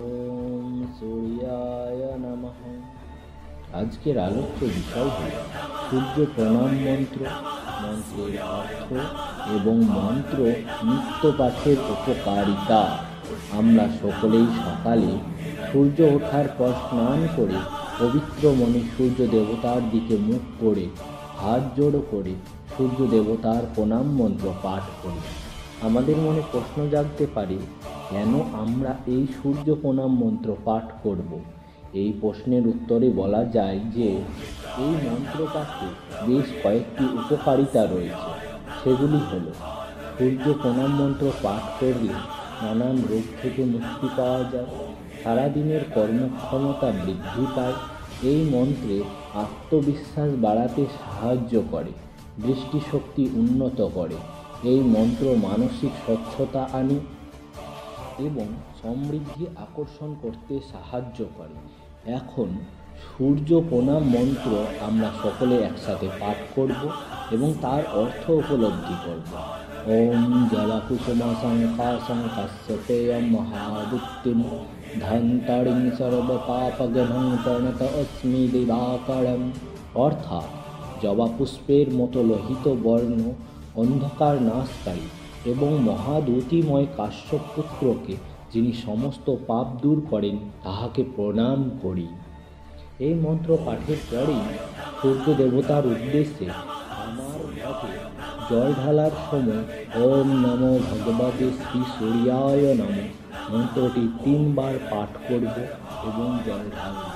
ওম সূর্যায় নমঃ। আজকের আলোচ্য বিষয় হল সূর্য প্রণাম মন্ত্র, মন্ত্রের অর্থ এবং মন্ত্র নিত্য পাঠের উপকারিতা। আমরা সকলেই সকালে সূর্য ওঠার পর স্নান করে পবিত্র মনে সূর্য দেবতার দিকে মুখ করে হাত জোড়ো করে সূর্য দেবতার প্রণাম মন্ত্র পাঠ করি। আমাদের মনে প্রশ্ন জাগতে পারে, কেন আমরা এই সূর্য প্রণাম মন্ত্র পাঠ করব? এই প্রশ্নের উত্তরে বলা যায় যে এই মন্ত্র পাঠে বেশ কয়েকটি উপকারিতা রয়েছে। সেগুলি হল, সূর্য প্রণাম মন্ত্র পাঠ করলে নানান রোগ থেকে মুক্তি পাওয়া যায়, সারাদিনের কর্মক্ষমতা বৃদ্ধি পায়, এই মন্ত্রে আত্মবিশ্বাস বাড়াতে সাহায্য করে, দৃষ্টিশক্তি উন্নত করে, এই মন্ত্র মানসিক স্বচ্ছতা আনে এবং সমৃদ্ধি আকর্ষণ করতে সাহায্য করে। এখন সূর্য প্রণাম মন্ত্র আমরা সকলে একসাথে পাঠ করব এবং তার অর্থ উপলব্ধি করব। ওম জবাকুসুমসংকাশং কাশ্যপেয়ং মহাবুদ্ধিম ধন্তারিং সর্বপাপঘ্নং প্রণত অস্মি দিবাকরম। অর্থাৎ জবা পুষ্পের মতো লোহিত বর্ণ, অন্ধকার নাশকারী এবং মহাদ্যুতিময় কাশ্যপ পুত্রকে, যিনি সমস্ত পাপ দূর করেন, তাহাকে প্রণাম করি। এই মন্ত্র পাঠের পরেই সূর্য দেবতার উদ্দেশ্যে আমার ঘটে জল ঢালার সময় ওম নমো ভগবতে শ্রী সূর্যায় নমঃ মন্ত্রটি 3 বার পাঠ করব এবং জল ঢালব।